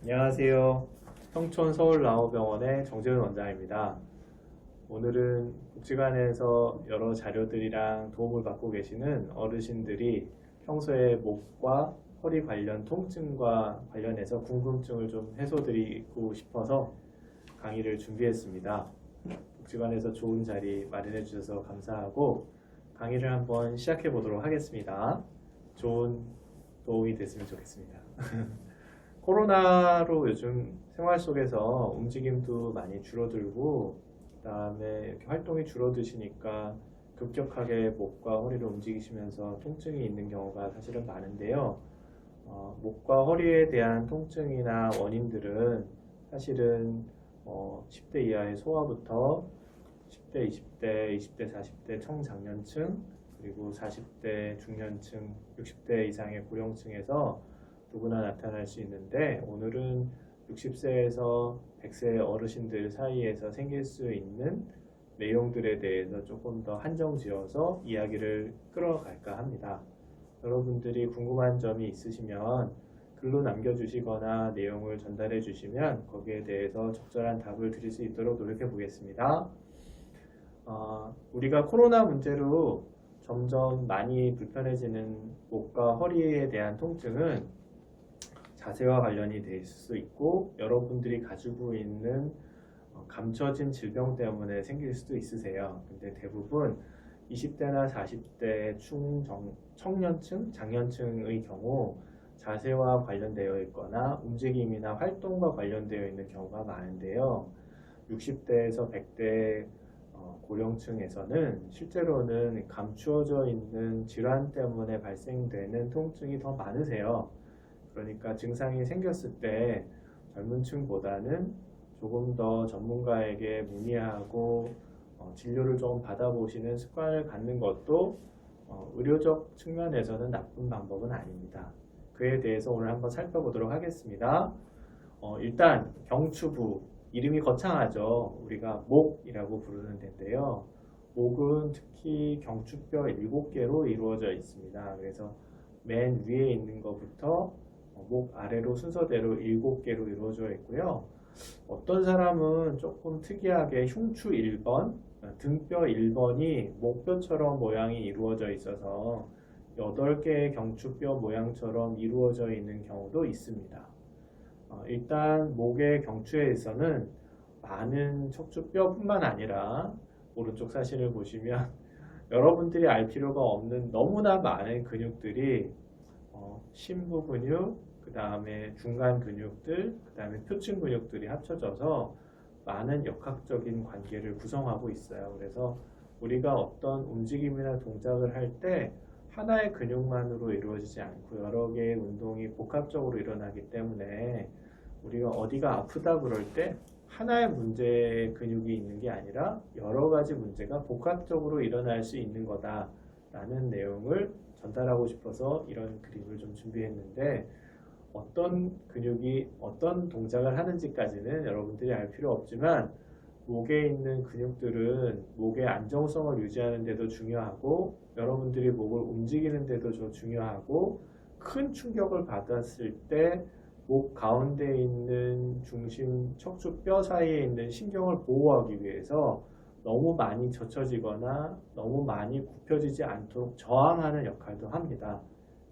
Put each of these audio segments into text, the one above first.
안녕하세요. 평촌 서울라오병원의 정재훈 원장입니다. 오늘은 복지관에서 여러 자료들이랑 도움을 받고 계시는 어르신들이 평소에 목과 허리 관련 통증과 관련해서 궁금증을 좀 해소드리고 싶어서 강의를 준비했습니다. 복지관에서 좋은 자리 마련해 주셔서 감사하고 강의를 한번 시작해 보도록 하겠습니다. 좋은 도움이 됐으면 좋겠습니다. 코로나로 요즘 생활 속에서 움직임도 많이 줄어들고 그다음에 이렇게 활동이 줄어드시니까 급격하게 목과 허리를 움직이시면서 통증이 있는 경우가 사실은 많은데요. 목과 허리에 대한 통증이나 원인들은 사실은 10대 이하의 소아부터 10대, 20대, 20대, 40대 청장년층 그리고 40대 중년층, 60대 이상의 고령층에서 누구나 나타날 수 있는데 오늘은 60세에서 100세 어르신들 사이에서 생길 수 있는 내용들에 대해서 조금 더 한정지어서 이야기를 끌어갈까 합니다. 여러분들이 궁금한 점이 있으시면 글로 남겨주시거나 내용을 전달해 주시면 거기에 대해서 적절한 답을 드릴 수 있도록 노력해 보겠습니다. 우리가 코로나 문제로 점점 많이 불편해지는 목과 허리에 대한 통증은 자세와 관련이 될 수 있고 여러분들이 가지고 있는 감춰진 질병 때문에 생길 수도 있으세요. 근데 대부분 20대나 40대 청년층, 장년층의 경우 자세와 관련되어 있거나 움직임이나 활동과 관련되어 있는 경우가 많은데요. 60대에서 100대 고령층에서는 실제로는 감추어져 있는 질환 때문에 발생되는 통증이 더 많으세요. 그러니까 증상이 생겼을 때 젊은 층보다는 조금 더 전문가에게 문의하고 진료를 좀 받아보시는 습관을 갖는 것도 의료적 측면에서는 나쁜 방법은 아닙니다. 그에 대해서 오늘 한번 살펴보도록 하겠습니다. 일단 경추부, 이름이 거창하죠. 우리가 목이라고 부르는 데인데요. 목은 특히 경추뼈 7개로 이루어져 있습니다. 그래서 맨 위에 있는 것부터 목 아래로 순서대로 7개로 이루어져 있고요. 어떤 사람은 조금 특이하게 흉추 1번, 등뼈 1번이 목뼈처럼 모양이 이루어져 있어서 8개의 경추뼈 모양처럼 이루어져 있는 경우도 있습니다. 일단 목의 경추에서는 많은 척추뼈뿐만 아니라 오른쪽 사진을 보시면 여러분들이 알 필요가 없는 너무나 많은 근육들이 심부 근육, 그 다음에 중간 근육들, 그 다음에 표층 근육들이 합쳐져서 많은 역학적인 관계를 구성하고 있어요. 그래서 우리가 어떤 움직임이나 동작을 할 때 하나의 근육만으로 이루어지지 않고 여러 개의 운동이 복합적으로 일어나기 때문에 우리가 어디가 아프다 그럴 때 하나의 문제의 근육이 있는 게 아니라 여러 가지 문제가 복합적으로 일어날 수 있는 거다라는 내용을 전달하고 싶어서 이런 그림을 좀 준비했는데 어떤 근육이 어떤 동작을 하는지까지는 여러분들이 알 필요 없지만 목에 있는 근육들은 목의 안정성을 유지하는 데도 중요하고 여러분들이 목을 움직이는 데도 중요하고 큰 충격을 받았을 때 목 가운데 있는 중심 척추뼈 사이에 있는 신경을 보호하기 위해서 너무 많이 젖혀지거나 너무 많이 굽혀지지 않도록 저항하는 역할도 합니다.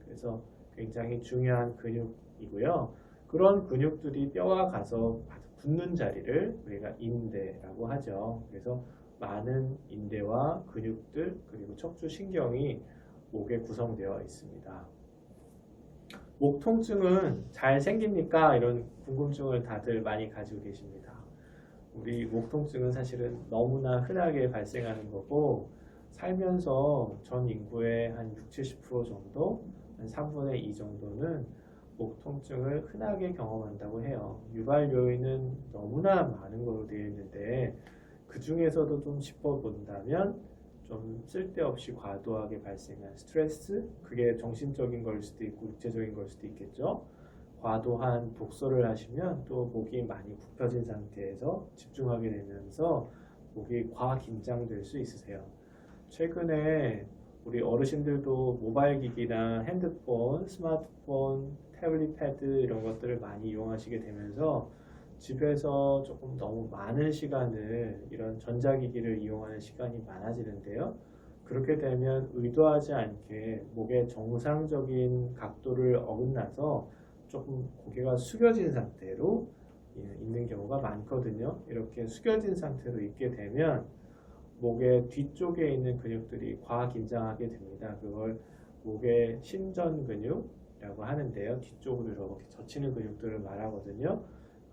그래서 굉장히 중요한 근육이고요. 그런 근육들이 뼈와 가서 붙는 자리를 우리가 인대라고 하죠. 그래서 많은 인대와 근육들 그리고 척추신경이 목에 구성되어 있습니다. 목 통증은 잘 생깁니까? 이런 궁금증을 다들 많이 가지고 계십니다. 우리 목 통증은 사실은 너무나 흔하게 발생하는 거고 살면서 전 인구의 한 60-70% 정도, 한 3분의 2 정도는 목 통증을 흔하게 경험한다고 해요. 유발 요인은 너무나 많은 걸로 되어 있는데 그 중에서도 좀 짚어본다면 좀 쓸데없이 과도하게 발생한 스트레스, 그게 정신적인 걸 수도 있고 육체적인 걸 수도 있겠죠. 과도한 독서를 하시면 또 목이 많이 굽혀진 상태에서 집중하게 되면서 목이 과긴장될 수 있으세요. 최근에 우리 어르신들도 모바일 기기나 핸드폰, 스마트폰, 태블릿 패드 이런 것들을 많이 이용하시게 되면서 집에서 조금 너무 많은 시간을 이런 전자기기를 이용하는 시간이 많아지는데요. 그렇게 되면 의도하지 않게 목의 정상적인 각도를 어긋나서 조금 고개가 숙여진 상태로 있는 경우가 많거든요. 이렇게 숙여진 상태로 있게 되면 목의 뒤쪽에 있는 근육들이 과긴장하게 됩니다. 그걸 목의 신전 근육이라고 하는데요. 뒤쪽으로 이렇게 젖히는 근육들을 말하거든요.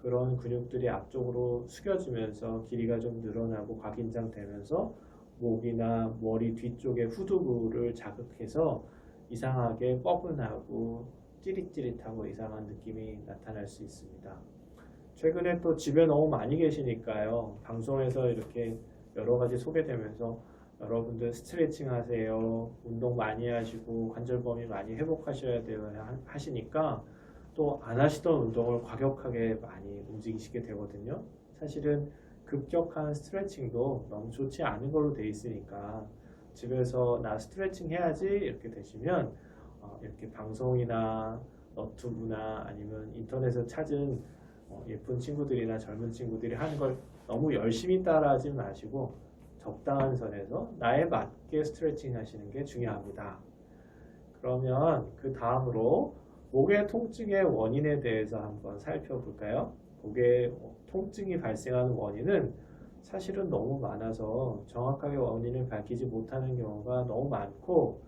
그런 근육들이 앞쪽으로 숙여지면서 길이가 좀 늘어나고 과긴장되면서 목이나 머리 뒤쪽의 후두부를 자극해서 이상하게 뻐근하고 찌릿찌릿하고 이상한 느낌이 나타날 수 있습니다. 최근에 또 집에 너무 많이 계시니까요. 방송에서 이렇게 여러 가지 소개되면서 여러분들 스트레칭 하세요. 운동 많이 하시고 관절 범위 많이 회복하셔야 돼요. 하시니까 또 안 하시던 운동을 과격하게 많이 움직이시게 되거든요. 사실은 급격한 스트레칭도 너무 좋지 않은 걸로 돼 있으니까 집에서 나 스트레칭 해야지 이렇게 되시면 이렇게 방송이나 너튜브나 아니면 인터넷에서 찾은 예쁜 친구들이나 젊은 친구들이 하는 걸 너무 열심히 따라하지 마시고 적당한 선에서 나에 맞게 스트레칭 하시는 게 중요합니다. 그러면 그 다음으로 목의 통증의 원인에 대해서 한번 살펴볼까요? 목의 통증이 발생하는 원인은 사실은 너무 많아서 정확하게 원인을 밝히지 못하는 경우가 너무 많고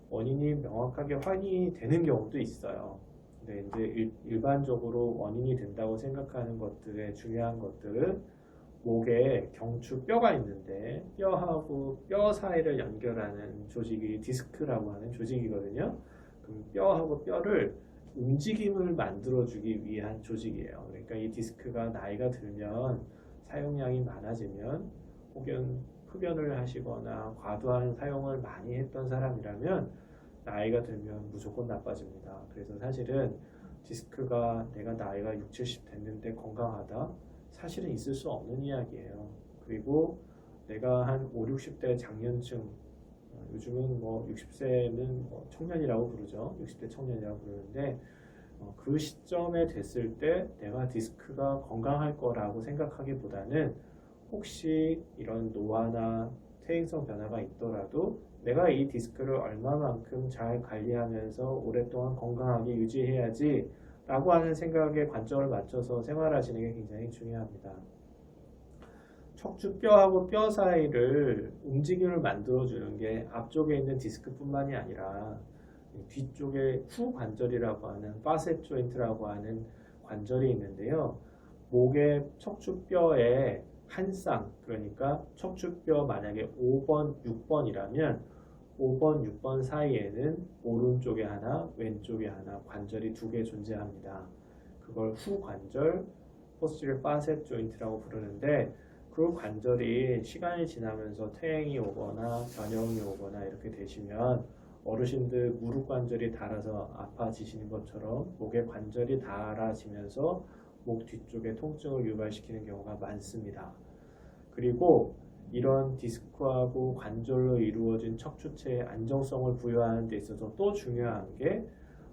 원인이 명확하게 확인이 되는 경우도 있어요. 근데 이제 일반적으로 원인이 된다고 생각하는 것들의 중요한 것들은 목에 경추뼈가 있는데 뼈하고 뼈 사이를 연결하는 조직이 디스크라고 하는 조직이거든요. 그럼 뼈하고 뼈를 움직임을 만들어주기 위한 조직이에요. 그러니까 이 디스크가 나이가 들면 사용량이 많아지면 혹은 흡연을 하시거나 과도한 사용을 많이 했던 사람이라면 나이가 들면 무조건 나빠집니다. 그래서 사실은 디스크가 내가 나이가 60, 70 됐는데 건강하다? 사실은 있을 수 없는 이야기예요. 그리고 내가 한 5, 60대 장년층, 요즘은 뭐 60세는 청년이라고 부르죠. 60대 청년이라고 부르는데 그 시점에 됐을 때 내가 디스크가 건강할 거라고 생각하기보다는 혹시 이런 노화나 퇴행성 변화가 있더라도 내가 이 디스크를 얼마만큼 잘 관리하면서 오랫동안 건강하게 유지해야지 라고 하는 생각에 관점을 맞춰서 생활하시는 게 굉장히 중요합니다. 척추뼈하고 뼈 사이를 움직임을 만들어주는 게 앞쪽에 있는 디스크뿐만이 아니라 뒤쪽에 후관절이라고 하는 파셋 조인트라고 하는 관절이 있는데요. 목의 척추뼈의 한 쌍, 그러니까 척추뼈 만약에 5번, 6번이라면 5번, 6번 사이에는 오른쪽에 하나, 왼쪽에 하나 관절이 두 개 존재합니다. 그걸 후관절, posterior facet joint라고 부르는데 그 관절이 시간이 지나면서 퇴행이 오거나 변형이 오거나 이렇게 되시면 어르신들 무릎 관절이 닳아서 아파지시는 것처럼 목의 관절이 닳아지면서 목 뒤쪽에 통증을 유발시키는 경우가 많습니다. 그리고 이런 디스크하고 관절로 이루어진 척추체의 안정성을 부여하는 데 있어서 또 중요한 게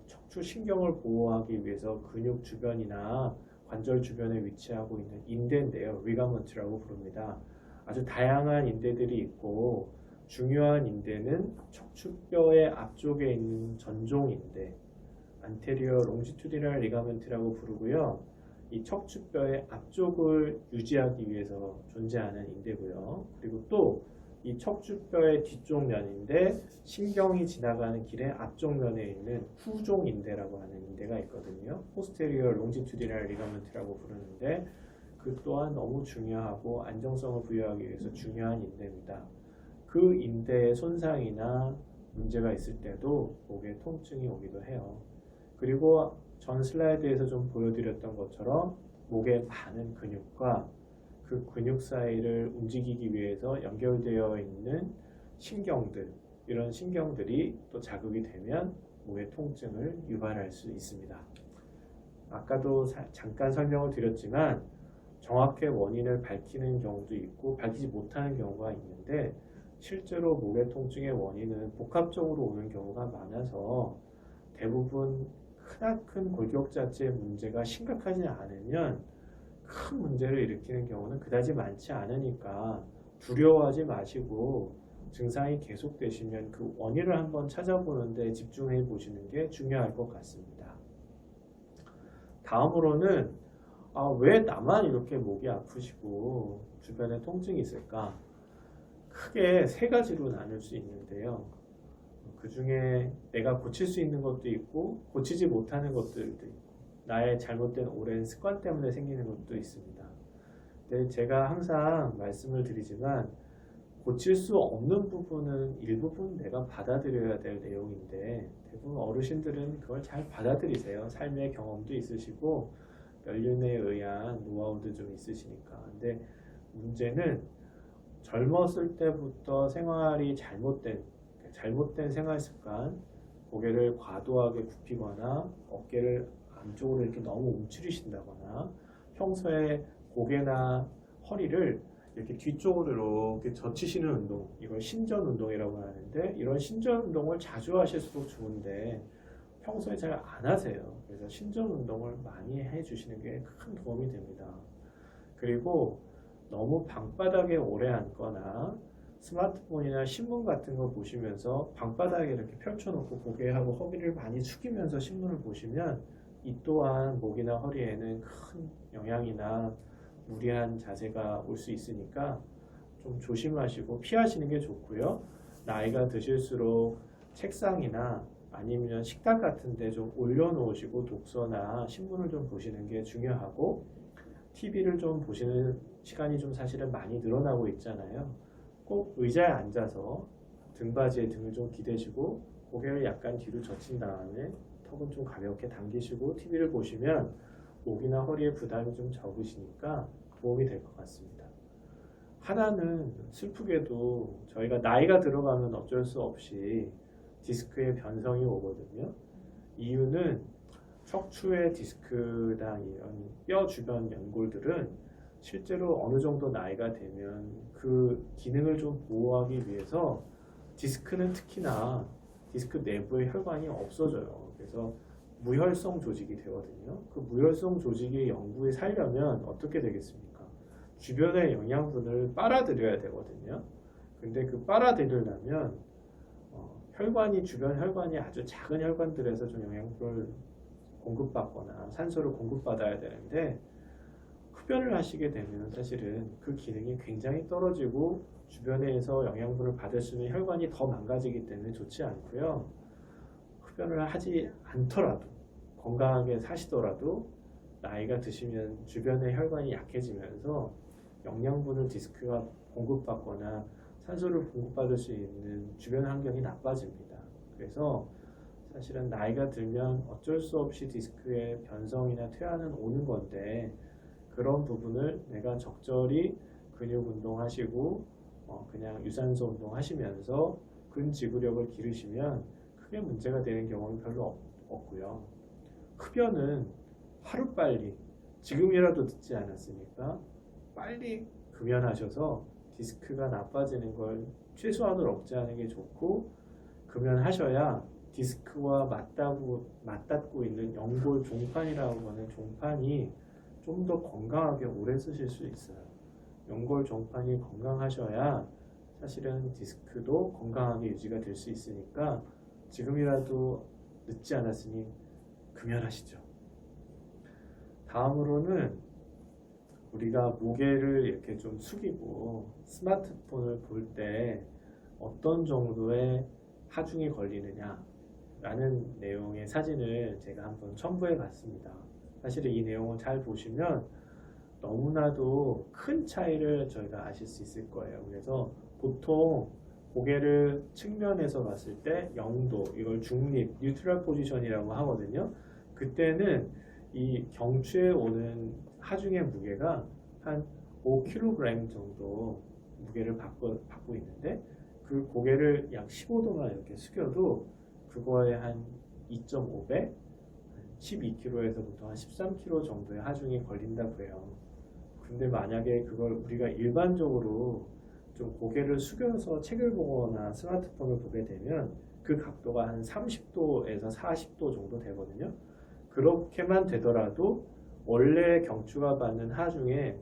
척추신경을 보호하기 위해서 근육 주변이나 관절 주변에 위치하고 있는 인대인데요. 리가먼트라고 부릅니다. 아주 다양한 인대들이 있고 중요한 인대는 척추뼈의 앞쪽에 있는 전종인대, anterior longitudinal ligament라고 부르고요. 이 척추뼈의 앞쪽을 유지하기 위해서 존재하는 인대고요. 그리고 또 이 척추뼈의 뒤쪽 면인데 신경이 지나가는 길의 앞쪽 면에 있는 후종인대라고 하는 인대가 있거든요. posterior longitudinal ligament라고 부르는데 그 또한 너무 중요하고 안정성을 부여하기 위해서 중요한 인대입니다. 그 인대의 손상이나 문제가 있을 때도 목에 통증이 오기도 해요. 그리고 전 슬라이드에서 좀 보여드렸던 것처럼 목에 많은 근육과 그 근육 사이를 움직이기 위해서 연결되어 있는 신경들, 이런 신경들이 또 자극이 되면 목의 통증을 유발할 수 있습니다. 아까도 잠깐 설명을 드렸지만 정확히 원인을 밝히는 경우도 있고 밝히지 못하는 경우가 있는데 실제로 목의 통증의 원인은 복합적으로 오는 경우가 많아서 대부분 큰 크나큰 골격자체 문제가 심각하지 않으면 큰 문제를 일으키는 경우는 그다지 많지 않으니까 두려워하지 마시고 증상이 계속되시면 그 원인을 한번 찾아보는 데 집중해 보시는 게 중요할 것 같습니다. 다음으로는 왜 나만 이렇게 목이 아프시고 주변에 통증이 있을까? 크게 세 가지로 나눌 수 있는데요. 그 중에 내가 고칠 수 있는 것도 있고 고치지 못하는 것들도 있고 나의 잘못된 오랜 습관 때문에 생기는 것도 있습니다. 근데 제가 항상 말씀을 드리지만 고칠 수 없는 부분은 일부분 내가 받아들여야 될 내용인데 대부분 어르신들은 그걸 잘 받아들이세요. 삶의 경험도 있으시고 연륜에 의한 노하우도 좀 있으시니까. 근데 문제는 젊었을 때부터 생활이 잘못된 생활 습관, 고개를 과도하게 굽히거나 어깨를 안쪽으로 이렇게 너무 움츠리신다거나 평소에 고개나 허리를 이렇게 뒤쪽으로 이렇게 젖히시는 운동, 이걸 신전 운동이라고 하는데 이런 신전 운동을 자주 하실수록 좋은데 평소에 잘 안 하세요. 그래서 신전 운동을 많이 해주시는 게 큰 도움이 됩니다. 그리고 너무 방바닥에 오래 앉거나 스마트폰이나 신문 같은 거 보시면서 방바닥에 이렇게 펼쳐놓고 고개하고 허리를 많이 숙이면서 신문을 보시면 이 또한 목이나 허리에는 큰 영향이나 무리한 자세가 올 수 있으니까 좀 조심하시고 피하시는 게 좋고요. 나이가 드실수록 책상이나 아니면 식탁 같은 데 좀 올려놓으시고 독서나 신문을 좀 보시는 게 중요하고 TV를 좀 보시는 시간이 좀 사실은 많이 늘어나고 있잖아요. 꼭 의자에 앉아서 등받이에 등을 좀 기대시고 고개를 약간 뒤로 젖힌 다음에 턱은 좀 가볍게 당기시고 TV를 보시면 목이나 허리에 부담이 좀 적으시니까 도움이 될 것 같습니다. 하나는 슬프게도 저희가 나이가 들어가면 어쩔 수 없이 디스크의 변성이 오거든요. 이유는 척추의 디스크나 이런 뼈 주변 연골들은 실제로 어느 정도 나이가 되면 그 기능을 좀 보호하기 위해서 디스크는 특히나 디스크 내부의 혈관이 없어져요. 그래서 무혈성 조직이 되거든요. 그 무혈성 조직이 영구히 살려면 어떻게 되겠습니까? 주변의 영양분을 빨아들여야 되거든요. 근데 그 빨아들이려면 주변 혈관이 아주 작은 혈관들에서 좀 영양분을 공급받거나 산소를 공급받아야 되는데 흡연을 하시게 되면 사실은 그 기능이 굉장히 떨어지고 주변에서 영양분을 받을 수 있는 혈관이 더 망가지기 때문에 좋지 않고요. 흡연을 하지 않더라도 건강하게 사시더라도 나이가 드시면 주변의 혈관이 약해지면서 영양분을 디스크가 공급받거나 산소를 공급받을 수 있는 주변 환경이 나빠집니다. 그래서 사실은 나이가 들면 어쩔 수 없이 디스크의 변성이나 퇴화는 오는 건데 그런 부분을 내가 적절히 근육 운동하시고 그냥 유산소 운동하시면서 근지구력을 기르시면 크게 문제가 되는 경우는 별로 없고요. 흡연은 하루빨리 지금이라도 듣지 않았으니까 빨리 금연하셔서 디스크가 나빠지는 걸 최소한으로 억제하는 게 좋고 금연하셔야 디스크와 맞닿고 있는 연골 종판이라고 하는 종판이 좀 더 건강하게 오래 쓰실 수 있어요. 연골 종판이 건강하셔야 사실은 디스크도 건강하게 유지가 될 수 있으니까 지금이라도 늦지 않았으니 금연하시죠. 다음으로는 우리가 무게를 이렇게 좀 숙이고 스마트폰을 볼 때 어떤 정도의 하중이 걸리느냐 라는 내용의 사진을 제가 한번 첨부해 봤습니다. 사실은 이 내용을 잘 보시면 너무나도 큰 차이를 저희가 아실 수 있을 거예요. 그래서 보통 고개를 측면에서 봤을 때 0도, 이걸 중립, 뉴트럴 포지션이라고 하거든요. 그때는 이 경추에 오는 하중의 무게가 한 5kg 정도 무게를 받고 있는데 그 고개를 약 15도만 이렇게 숙여도 그거에 한 2.5배, 12kg에서 보통 한 13kg 정도의 하중이 걸린다고 해요. 근데 만약에 그걸 우리가 일반적으로 좀 고개를 숙여서 책을 보거나 스마트폰을 보게 되면 그 각도가 한 30도에서 40도 정도 되거든요. 그렇게만 되더라도 원래 경추가 받는 하중의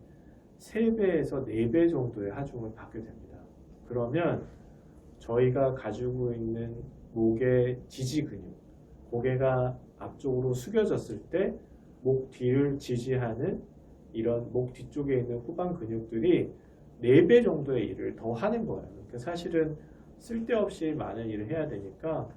3배에서 4배 정도의 하중을 받게 됩니다. 그러면 저희가 가지고 있는 목의 지지 근육, 고개가 앞쪽으로 숙여졌을 때 목 뒤를 지지하는 이런 목 뒤쪽에 있는 후방 근육들이 4배 정도의 일을 더 하는 거예요. 그러니까 사실은 쓸데없이 많은 일을 해야 되니까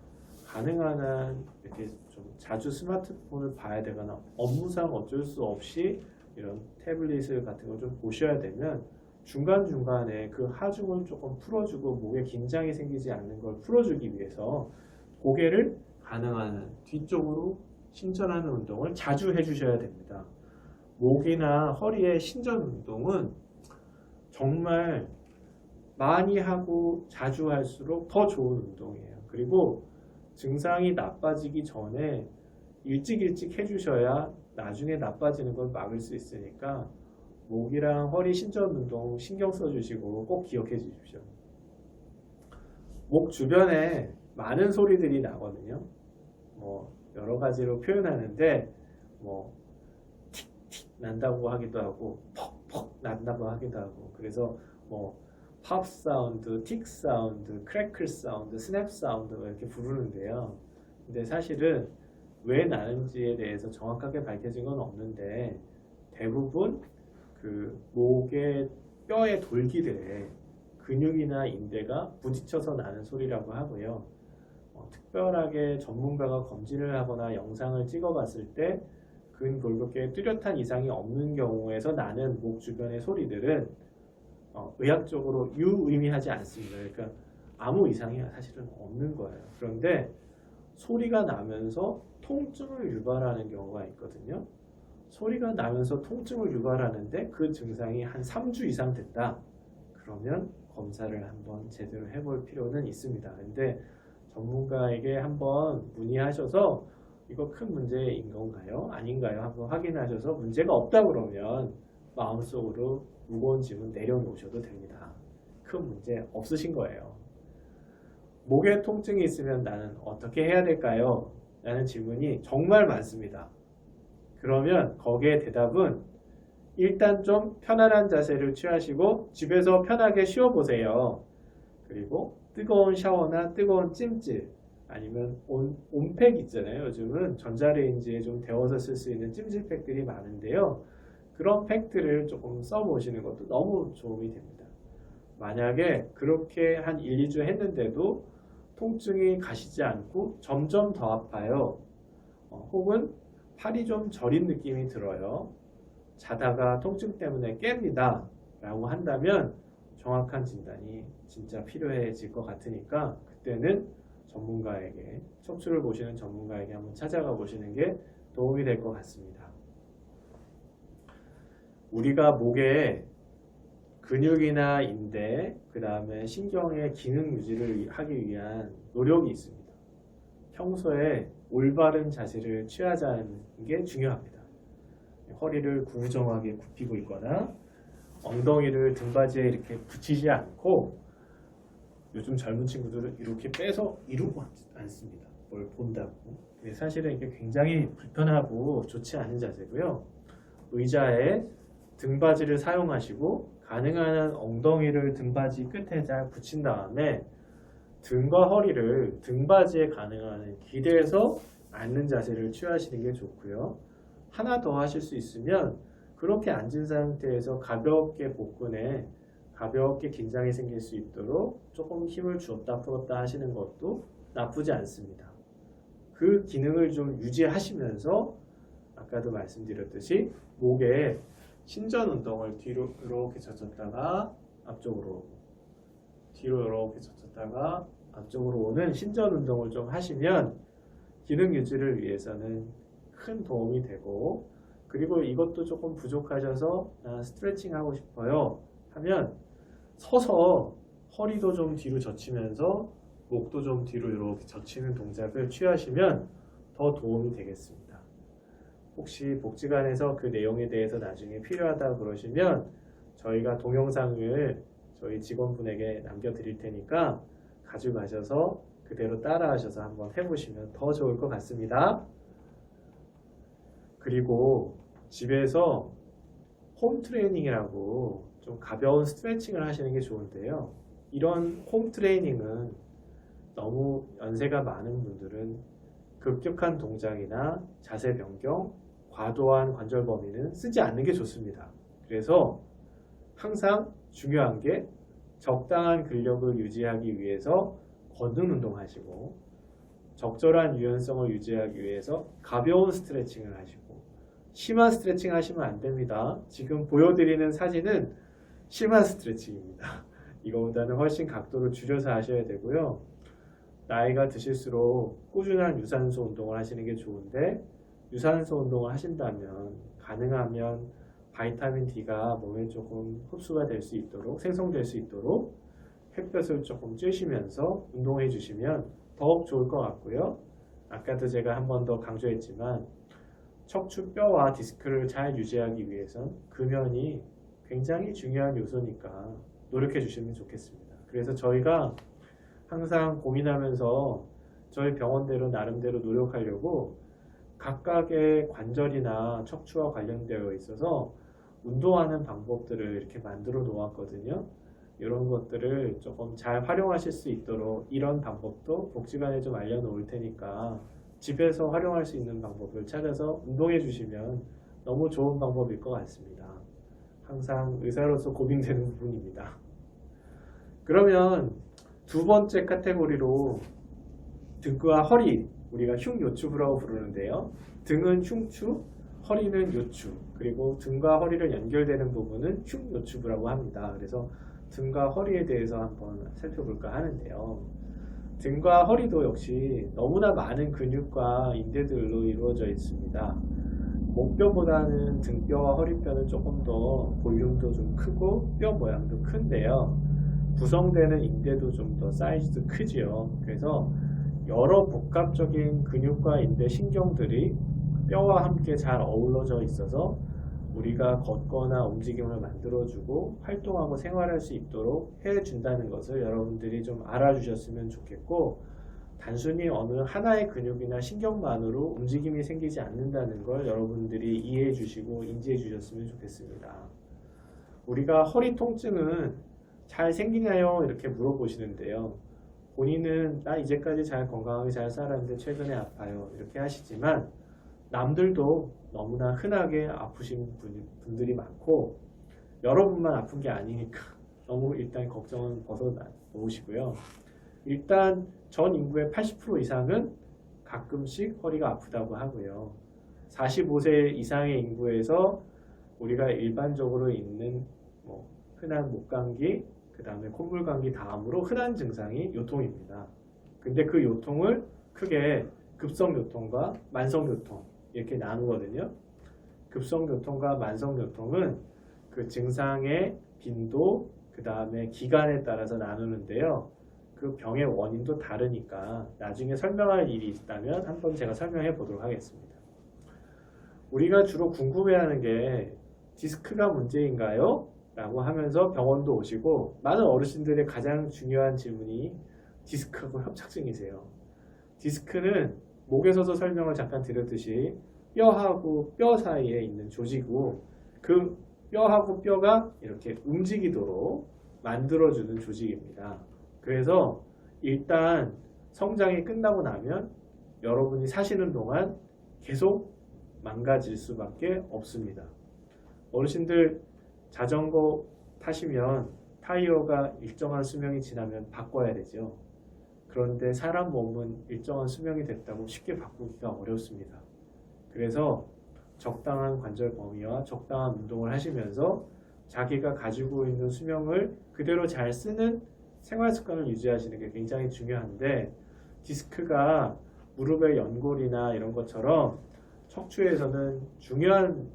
가능한 한 이렇게 좀 자주 스마트폰을 봐야 되거나 업무상 어쩔 수 없이 이런 태블릿을 같은 걸 좀 보셔야 되면 중간중간에 그 하중을 조금 풀어주고 목에 긴장이 생기지 않는 걸 풀어주기 위해서 고개를 가능한 한 뒤쪽으로 신전하는 운동을 자주 해주셔야 됩니다. 목이나 허리의 신전 운동은 정말 많이 하고 자주 할수록 더 좋은 운동이에요. 그리고 증상이 나빠지기 전에 일찍 해주셔야 나중에 나빠지는 걸 막을 수 있으니까 목이랑 허리 신전 운동 신경 써주시고 꼭 기억해 주십시오. 목 주변에 많은 소리들이 나거든요. 여러 가지로 표현하는데 틱틱 난다고 하기도 하고 퍽퍽 난다고 하기도 하고 그래서 팝 사운드, 틱 사운드, 크래클 사운드, 스냅 사운드 이렇게 부르는데요. 근데 사실은 왜 나는지에 대해서 정확하게 밝혀진 건 없는데 대부분 그 목의 뼈의 돌기들에 근육이나 인대가 부딪혀서 나는 소리라고 하고요. 특별하게 전문가가 검진을 하거나 영상을 찍어봤을 때 근골격계에 뚜렷한 이상이 없는 경우에서 나는 목 주변의 소리들은 의학적으로 유의미하지 않습니다. 그러니까 아무 이상이 사실은 없는 거예요. 그런데 소리가 나면서 통증을 유발하는 경우가 있거든요. 소리가 나면서 통증을 유발하는데 그 증상이 한 3주 이상 됐다. 그러면 검사를 한번 제대로 해볼 필요는 있습니다. 근데 전문가에게 한번 문의하셔서 이거 큰 문제인 건가요? 아닌가요? 한번 확인하셔서 문제가 없다 그러면 마음속으로 무거운 짐은 내려놓으셔도 됩니다. 큰 문제 없으신 거예요. 목에 통증이 있으면 나는 어떻게 해야 될까요? 라는 질문이 정말 많습니다. 그러면 거기에 대답은 일단 좀 편안한 자세를 취하시고 집에서 편하게 쉬어보세요. 그리고 뜨거운 샤워나 뜨거운 찜질 아니면 온팩 있잖아요. 요즘은 전자레인지에 좀 데워서 쓸 수 있는 찜질팩들이 많은데요. 그런 팩들을 조금 써보시는 것도 너무 도움이 됩니다. 만약에 그렇게 한 1, 2주 했는데도 통증이 가시지 않고 점점 더 아파요. 혹은 팔이 좀 저린 느낌이 들어요. 자다가 통증 때문에 깹니다. 라고 한다면 정확한 진단이 진짜 필요해질 것 같으니까 그때는 전문가에게, 척추를 보시는 전문가에게 한번 찾아가 보시는 게 도움이 될 것 같습니다. 우리가 목에 근육이나 인대, 그 다음에 신경의 기능 유지를 하기 위한 노력이 있습니다. 평소에 올바른 자세를 취하자는 게 중요합니다. 허리를 구부정하게 굽히고 있거나 엉덩이를 등받이에 이렇게 붙이지 않고 요즘 젊은 친구들은 이렇게 빼서 이러고 앉습니다. 뭘 본다고. 근데 사실은 이게 굉장히 불편하고 좋지 않은 자세고요. 의자에 등받이를 사용하시고 가능한 한 엉덩이를 등받이 끝에 잘 붙인 다음에 등과 허리를 등받이에 가능한 한 기대서 앉는 자세를 취하시는 게 좋고요. 하나 더 하실 수 있으면 그렇게 앉은 상태에서 가볍게 복근에 가볍게 긴장이 생길 수 있도록 조금 힘을 주었다 풀었다 하시는 것도 나쁘지 않습니다. 그 기능을 좀 유지하시면서 아까도 말씀드렸듯이 목에 신전 운동을 뒤로 이렇게 젖혔다가 앞쪽으로 뒤로 이렇게 젖혔다가 앞쪽으로 오는 신전 운동을 좀 하시면 기능 유지를 위해서는 큰 도움이 되고 그리고 이것도 조금 부족하셔서 스트레칭 하고 싶어요 하면 서서 허리도 좀 뒤로 젖히면서 목도 좀 뒤로 이렇게 젖히는 동작을 취하시면 더 도움이 되겠습니다. 혹시 복지관에서 그 내용에 대해서 나중에 필요하다 그러시면 저희가 동영상을 저희 직원분에게 남겨드릴 테니까 가져가셔서 그대로 따라하셔서 한번 해보시면 더 좋을 것 같습니다. 그리고 집에서 홈 트레이닝이라고 좀 가벼운 스트레칭을 하시는 게 좋은데요. 이런 홈 트레이닝은 너무 연세가 많은 분들은 급격한 동작이나 자세 변경, 과도한 관절 범위는 쓰지 않는 게 좋습니다. 그래서 항상 중요한 게 적당한 근력을 유지하기 위해서 걷는 운동하시고 적절한 유연성을 유지하기 위해서 가벼운 스트레칭을 하시고 심한 스트레칭 하시면 안 됩니다. 지금 보여드리는 사진은 심한 스트레칭입니다. 이거보다는 훨씬 각도를 줄여서 하셔야 되고요. 나이가 드실수록 꾸준한 유산소 운동을 하시는 게 좋은데 유산소 운동을 하신다면 가능하면 바이타민 D가 몸에 조금 흡수가 될 수 있도록 생성될 수 있도록 햇볕을 조금 쬐시면서 운동해 주시면 더욱 좋을 것 같고요. 아까도 제가 한 번 더 강조했지만 척추뼈와 디스크를 잘 유지하기 위해선 금연이 굉장히 중요한 요소니까 노력해 주시면 좋겠습니다. 그래서 저희가 항상 고민하면서 저희 병원대로 나름대로 노력하려고 각각의 관절이나 척추와 관련되어 있어서 운동하는 방법들을 이렇게 만들어 놓았거든요. 이런 것들을 조금 잘 활용하실 수 있도록 이런 방법도 복지관에 좀 알려놓을 테니까 집에서 활용할 수 있는 방법을 찾아서 운동해 주시면 너무 좋은 방법일 것 같습니다. 항상 의사로서 고민되는 부분입니다. 그러면 두 번째 카테고리로 등과 허리, 우리가 흉요추부라고 부르는데요. 등은 흉추, 허리는 요추, 그리고 등과 허리를 연결되는 부분은 흉요추부라고 합니다. 그래서 등과 허리에 대해서 한번 살펴볼까 하는데요. 등과 허리도 역시 너무나 많은 근육과 인대들로 이루어져 있습니다. 목뼈보다는 등뼈와 허리뼈는 조금 더 볼륨도 좀 크고 뼈 모양도 큰데요. 구성되는 인대도 좀 더 사이즈도 크지요. 그래서 여러 복합적인 근육과 인대 신경들이 뼈와 함께 잘 어우러져 있어서 우리가 걷거나 움직임을 만들어주고 활동하고 생활할 수 있도록 해준다는 것을 여러분들이 좀 알아주셨으면 좋겠고, 단순히 어느 하나의 근육이나 신경만으로 움직임이 생기지 않는다는 걸 여러분들이 이해해 주시고 인지해 주셨으면 좋겠습니다. 우리가 허리 통증은 잘 생기나요? 이렇게 물어보시는데요. 본인은 나 이제까지 잘 건강하게 잘 살았는데 최근에 아파요 이렇게 하시지만 남들도 너무나 흔하게 아프신 분들이 많고 여러분만 아픈 게 아니니까 너무 일단 걱정은 벗어놓으시고요. 일단 전 인구의 80% 이상은 가끔씩 허리가 아프다고 하고요. 45세 이상의 인구에서 우리가 일반적으로 있는 흔한 목감기, 그 다음에 콧물감기 다음으로 흔한 증상이 요통입니다. 근데 그 요통을 크게 급성요통과 만성요통 이렇게 나누거든요. 급성요통과 만성요통은 그 증상의 빈도, 그 다음에 기간에 따라서 나누는데요. 그 병의 원인도 다르니까 나중에 설명할 일이 있다면 한번 제가 설명해 보도록 하겠습니다. 우리가 주로 궁금해하는 게 디스크가 문제인가요? 라고 하면서 병원도 오시고 많은 어르신들의 가장 중요한 질문이 디스크하고 협착증이세요. 디스크는 목에서도 설명을 잠깐 드렸듯이 뼈하고 뼈 사이에 있는 조직이고 그 뼈하고 뼈가 이렇게 움직이도록 만들어주는 조직입니다. 그래서 일단 성장이 끝나고 나면 여러분이 사시는 동안 계속 망가질 수밖에 없습니다. 어르신들 자전거 타시면 타이어가 일정한 수명이 지나면 바꿔야 되죠. 그런데 사람 몸은 일정한 수명이 됐다고 쉽게 바꾸기가 어렵습니다. 그래서 적당한 관절 범위와 적당한 운동을 하시면서 자기가 가지고 있는 수명을 그대로 잘 쓰는 생활 습관을 유지하시는 게 굉장히 중요한데, 디스크가 무릎의 연골이나 이런 것처럼 척추에서는 중요한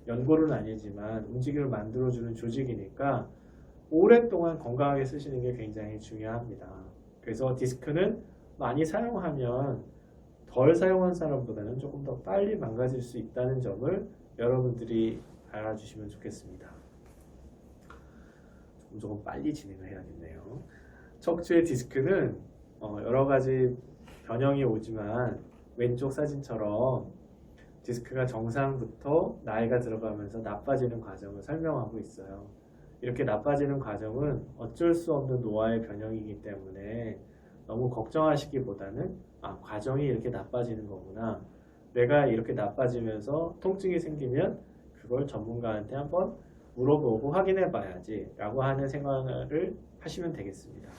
연골은 아니지만 움직임을 만들어주는 조직이니까 오랫동안 건강하게 쓰시는 게 굉장히 중요합니다. 그래서 디스크는 많이 사용하면 덜 사용한 사람보다는 조금 더 빨리 망가질 수 있다는 점을 여러분들이 알아주시면 좋겠습니다. 조금 빨리 진행을 해야겠네요. 척추의 디스크는 여러 가지 변형이 오지만 왼쪽 사진처럼 디스크가 정상부터 나이가 들어가면서 나빠지는 과정을 설명하고 있어요. 이렇게 나빠지는 과정은 어쩔 수 없는 노화의 변형이기 때문에 너무 걱정하시기보다는 과정이 이렇게 나빠지는 거구나. 내가 이렇게 나빠지면서 통증이 생기면 그걸 전문가한테 한번 물어보고 확인해 봐야지 라고 하는 생각을 하시면 되겠습니다.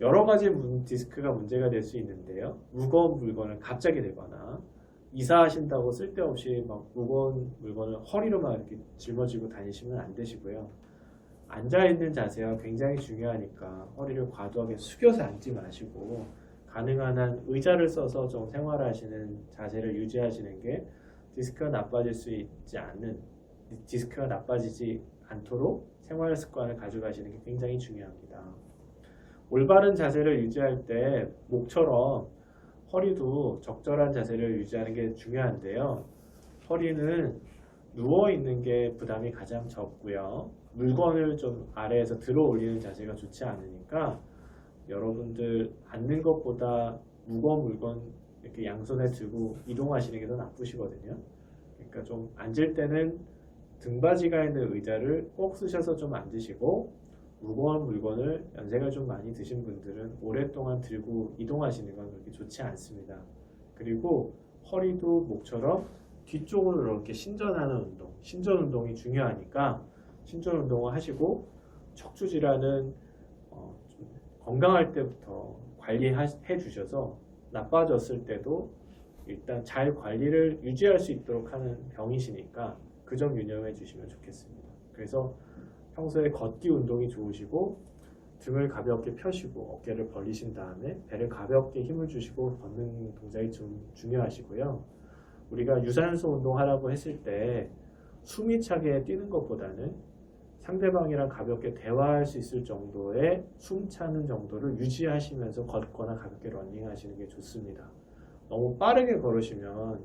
여러 가지 디스크가 문제가 될 수 있는데요. 무거운 물건을 갑자기 들거나 이사하신다고 쓸데없이 막 무거운 물건을 허리로만 이렇게 짊어지고 다니시면 안 되시고요. 앉아있는 자세가 굉장히 중요하니까 허리를 과도하게 숙여서 앉지 마시고 가능한 한 의자를 써서 좀 생활하시는 자세를 유지하시는 게 디스크가 나빠지지 않도록 생활 습관을 가져가시는 게 굉장히 중요합니다. 올바른 자세를 유지할 때 목처럼 허리도 적절한 자세를 유지하는 게 중요한데요. 허리는 누워있는 게 부담이 가장 적고요. 물건을 좀 아래에서 들어 올리는 자세가 좋지 않으니까 여러분들 앉는 것보다 무거운 물건 이렇게 양손에 들고 이동하시는 게 더 나쁘시거든요. 그러니까 좀 앉을 때는 등받이가 있는 의자를 꼭 쓰셔서 좀 앉으시고 무거운 물건을 연세가 좀 많이 드신 분들은 오랫동안 들고 이동하시는 건 그렇게 좋지 않습니다. 그리고 허리도 목처럼 뒤쪽으로 이렇게 신전하는 운동, 신전 운동이 중요하니까 신전 운동을 하시고 척추 질환은 좀 건강할 때부터 관리해 주셔서 나빠졌을 때도 일단 잘 관리를 유지할 수 있도록 하는 병이시니까 그 점 유념해 주시면 좋겠습니다. 그래서 평소에 걷기 운동이 좋으시고 등을 가볍게 펴시고 어깨를 벌리신 다음에 배를 가볍게 힘을 주시고 걷는 동작이 좀 중요하시고요. 우리가 유산소 운동하라고 했을 때 숨이 차게 뛰는 것보다는 상대방이랑 가볍게 대화할 수 있을 정도의 숨 차는 정도를 유지하시면서 걷거나 가볍게 러닝하시는 게 좋습니다. 너무 빠르게 걸으시면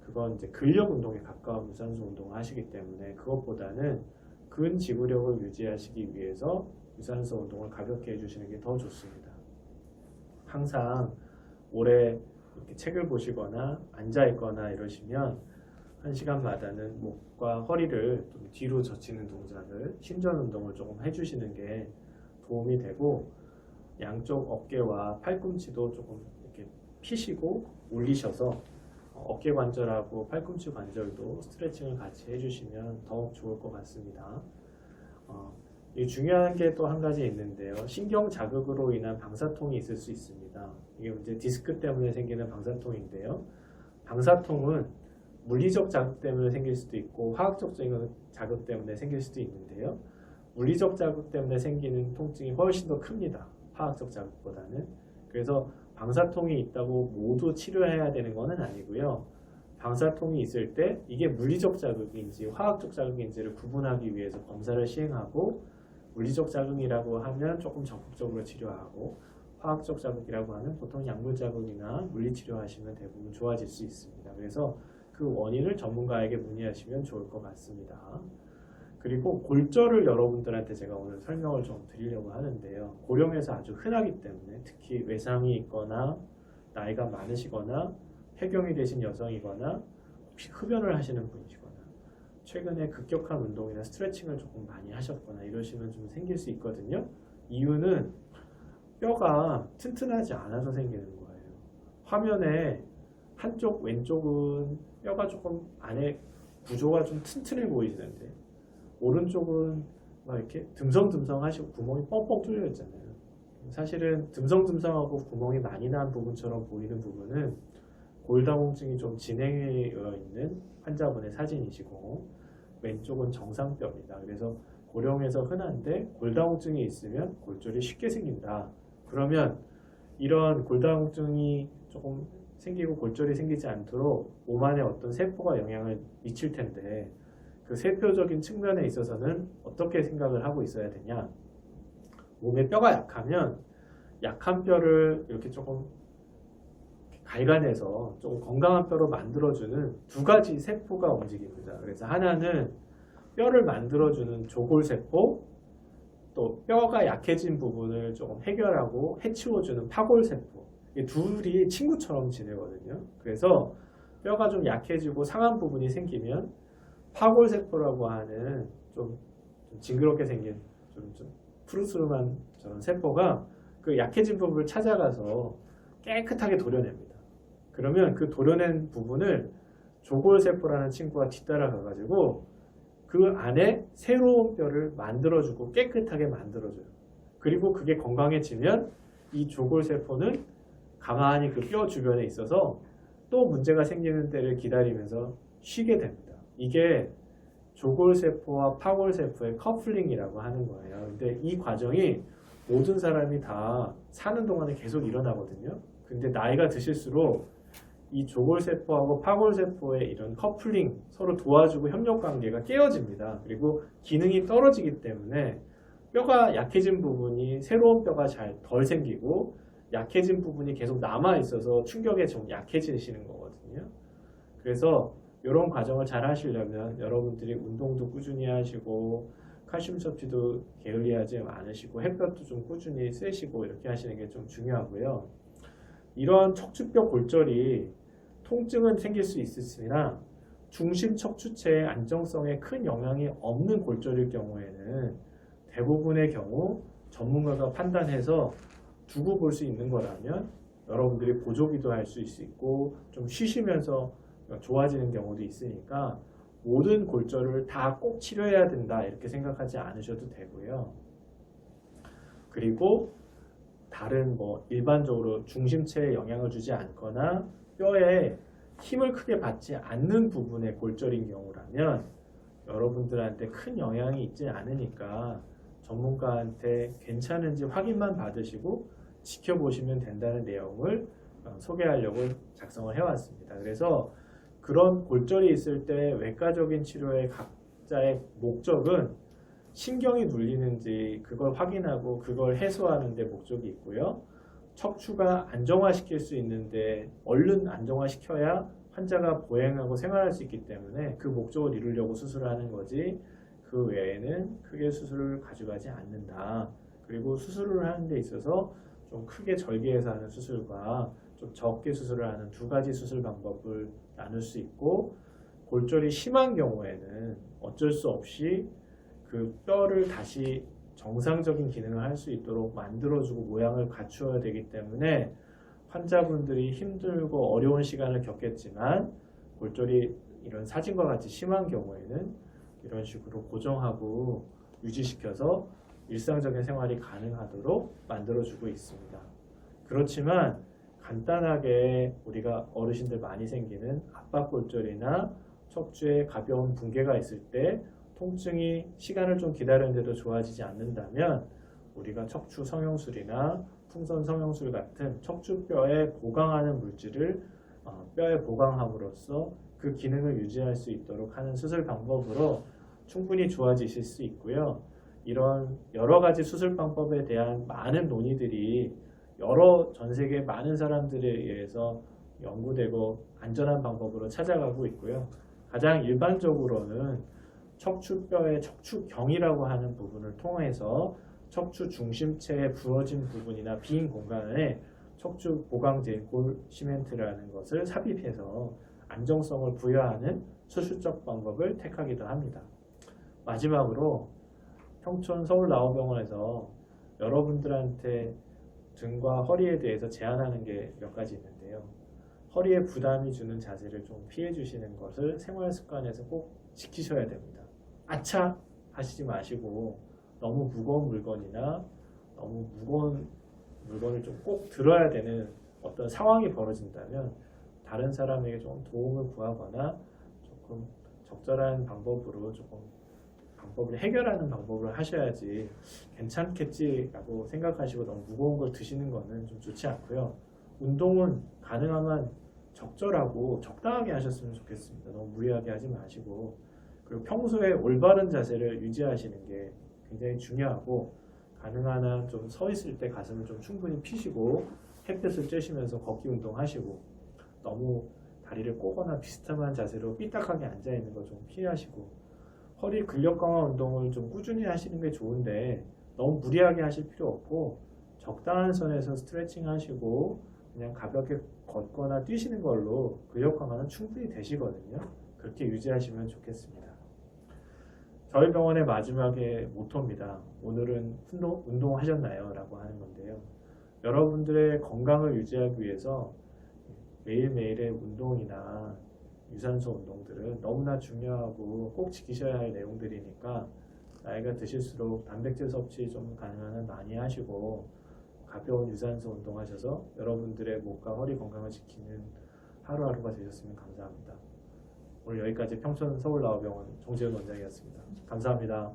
그건 이제 근력 운동에 가까운 유산소 운동을 하시기 때문에 그것보다는 근지구력을 유지하시기 위해서 유산소 운동을 가볍게 해주시는 게 더 좋습니다. 항상 오래 이렇게 책을 보시거나 앉아 있거나 이러시면 1시간마다는 목과 허리를 좀 뒤로 젖히는 동작을 신전 운동을 조금 해주시는 게 도움이 되고 양쪽 어깨와 팔꿈치도 조금 이렇게 피시고 올리셔서 어깨 관절하고 팔꿈치 관절도 스트레칭을 같이 해주시면 더욱 좋을 것 같습니다. 이 중요한 게 또 한 가지 있는데요. 신경 자극으로 인한 방사통이 있을 수 있습니다. 이게 이제 디스크 때문에 생기는 방사통인데요. 방사통은 물리적 자극 때문에 생길 수도 있고 화학적 자극 때문에 생길 수도 있는데요. 물리적 자극 때문에 생기는 통증이 훨씬 더 큽니다. 화학적 자극보다는. 그래서 방사통이 있다고 모두 치료해야 되는 것은 아니고요. 방사통이 있을 때 이게 물리적 자극인지 화학적 자극인지를 구분하기 위해서 검사를 시행하고 물리적 자극이라고 하면 조금 적극적으로 치료하고 화학적 자극이라고 하면 보통 약물 자극이나 물리치료 하시면 대부분 좋아질 수 있습니다. 그래서 그 원인을 전문가에게 문의하시면 좋을 것 같습니다. 그리고 골절을 여러분들한테 제가 오늘 설명을 좀 드리려고 하는데요. 고령에서 아주 흔하기 때문에 특히 외상이 있거나 나이가 많으시거나 폐경이 되신 여성이거나 혹시 흡연을 하시는 분이시거나 최근에 급격한 운동이나 스트레칭을 조금 많이 하셨거나 이러시면 좀 생길 수 있거든요. 이유는 뼈가 튼튼하지 않아서 생기는 거예요. 화면에 한쪽 왼쪽은 뼈가 조금 안에 구조가 좀 튼튼해 보이시는데 오른쪽은 막 이렇게 듬성듬성하시고 구멍이 뻥뻥 뚫려 있잖아요. 사실은 듬성듬성하고 구멍이 많이 난 부분처럼 보이는 부분은 골다공증이 좀 진행되어 있는 환자분의 사진이시고 왼쪽은 정상뼈입니다. 그래서 고령에서 흔한데 골다공증이 있으면 골절이 쉽게 생긴다. 그러면 이런 골다공증이 조금 생기고 골절이 생기지 않도록 몸 안에 어떤 세포가 영향을 미칠 텐데 그 세포적인 측면에 있어서는 어떻게 생각을 하고 있어야 되냐? 몸에 뼈가 약하면 약한 뼈를 이렇게 조금 갈가내서 조금 건강한 뼈로 만들어주는 두 가지 세포가 움직입니다. 그래서 하나는 뼈를 만들어주는 조골세포, 또 뼈가 약해진 부분을 조금 해결하고 해치워주는 파골세포. 이 둘이 친구처럼 지내거든요. 그래서 뼈가 좀 약해지고 상한 부분이 생기면 파골세포라고 하는 좀 징그럽게 생긴 좀 푸르스름한 저런 세포가 그 약해진 부분을 찾아가서 깨끗하게 도려냅니다. 그러면 그 도려낸 부분을 조골세포라는 친구가 뒤따라가 가지고 그 안에 새로운 뼈를 만들어주고 깨끗하게 만들어줘요. 그리고 그게 건강해지면 이 조골세포는 가만히 그 뼈 주변에 있어서 또 문제가 생기는 때를 기다리면서 쉬게 됩니다. 이게 조골세포와 파골세포의 커플링이라고 하는 거예요. 근데 이 과정이 모든 사람이 다 사는 동안에 계속 일어나거든요. 근데 나이가 드실수록 이 조골세포하고 파골세포의 이런 커플링, 서로 도와주고 협력 관계가 깨어집니다. 그리고 기능이 떨어지기 때문에 뼈가 약해진 부분이 새로운 뼈가 잘 덜 생기고 약해진 부분이 계속 남아 있어서 충격에 좀 약해지시는 거거든요. 그래서 이런 과정을 잘 하시려면 여러분들이 운동도 꾸준히 하시고 칼슘 섭취도 게을리하지 않으시고 햇볕도 좀 꾸준히 쐬시고 이렇게 하시는 게 좀 중요하고요. 이런 척추뼈 골절이 통증은 생길 수 있으나 중심 척추체의 안정성에 큰 영향이 없는 골절일 경우에는 대부분의 경우 전문가가 판단해서 두고 볼 수 있는 거라면 여러분들이 보조기도 할 수 있고 좀 쉬시면서 좋아지는 경우도 있으니까 모든 골절을 다 꼭 치료해야 된다 이렇게 생각하지 않으셔도 되고요. 그리고 다른 일반적으로 중심체에 영향을 주지 않거나 뼈에 힘을 크게 받지 않는 부분의 골절인 경우라면 여러분들한테 큰 영향이 있지 않으니까 전문가한테 괜찮은지 확인만 받으시고 지켜보시면 된다는 내용을 소개하려고 작성을 해왔습니다. 그래서 그런 골절이 있을 때 외과적인 치료의 각자의 목적은 신경이 눌리는지 그걸 확인하고 그걸 해소하는 데 목적이 있고요. 척추가 안정화시킬 수 있는데 얼른 안정화시켜야 환자가 보행하고 생활할 수 있기 때문에 그 목적을 이루려고 수술을 하는 거지 그 외에는 크게 수술을 가져가지 않는다. 그리고 수술을 하는 데 있어서 좀 크게 절개해서 하는 수술과 좀 적게 수술을 하는 두 가지 수술 방법을 나눌 수 있고 골절이 심한 경우에는 어쩔 수 없이 그 뼈를 다시 정상적인 기능을 할 수 있도록 만들어주고 모양을 갖추어야 되기 때문에 환자분들이 힘들고 어려운 시간을 겪겠지만 골절이 이런 사진과 같이 심한 경우에는 이런 식으로 고정하고 유지시켜서 일상적인 생활이 가능하도록 만들어주고 있습니다. 그렇지만 간단하게 우리가 어르신들 많이 생기는 압박골절이나 척추에 가벼운 붕괴가 있을 때 통증이 시간을 좀 기다렸는데도 좋아지지 않는다면 우리가 척추 성형술이나 풍선 성형술 같은 척추뼈에 보강하는 물질을 뼈에 보강함으로써 그 기능을 유지할 수 있도록 하는 수술 방법으로 충분히 좋아지실 수 있고요. 이런 여러 가지 수술 방법에 대한 많은 논의들이 전 세계 많은 사람들에 의해서 연구되고 안전한 방법으로 찾아가고 있고요. 가장 일반적으로는 척추뼈의 척추경이라고 하는 부분을 통해서 척추 중심체에 부러진 부분이나 빈 공간에 척추 보강제 골 시멘트라는 것을 삽입해서 안정성을 부여하는 수술적 방법을 택하기도 합니다. 마지막으로 평촌 서울나우병원에서 여러분들한테 등과 허리에 대해서 제안하는 게 몇 가지 있는데요. 허리에 부담이 주는 자세를 좀 피해 주시는 것을 생활 습관에서 꼭 지키셔야 됩니다. 아차 하시지 마시고 너무 무거운 물건이나 너무 무거운 물건을 좀 꼭 들어야 되는 어떤 상황이 벌어진다면 다른 사람에게 좀 도움을 구하거나 조금 적절한 방법으로 방법을 해결하는 방법을 하셔야지 괜찮겠지라고 생각하시고 너무 무거운 걸 드시는 거는 좀 좋지 않고요. 운동은 가능하면 적절하고 적당하게 하셨으면 좋겠습니다. 너무 무리하게 하지 마시고 그리고 평소에 올바른 자세를 유지하시는 게 굉장히 중요하고 가능한 한 좀 서 있을 때 가슴을 좀 충분히 피시고 햇볕을 쬐시면서 걷기 운동하시고 너무 다리를 꼬거나 비스듬한 자세로 삐딱하게 앉아 있는 거 좀 피하시고 허리 근력 강화 운동을 좀 꾸준히 하시는 게 좋은데 너무 무리하게 하실 필요 없고 적당한 선에서 스트레칭 하시고 그냥 가볍게 걷거나 뛰시는 걸로 근력 강화는 충분히 되시거든요. 그렇게 유지하시면 좋겠습니다. 저희 병원의 마지막에 모토입니다. 오늘은 운동하셨나요? 라고 하는 건데요. 여러분들의 건강을 유지하기 위해서 매일매일의 운동이나 유산소 운동들은 너무나 중요하고 꼭 지키셔야 할 내용들이니까 나이가 드실수록 단백질 섭취 좀 가능한 한 많이 하시고 가벼운 유산소 운동하셔서 여러분들의 목과 허리 건강을 지키는 하루하루가 되셨으면 감사합니다. 오늘 여기까지 평촌 서울나우병원 정재훈 원장이었습니다. 감사합니다.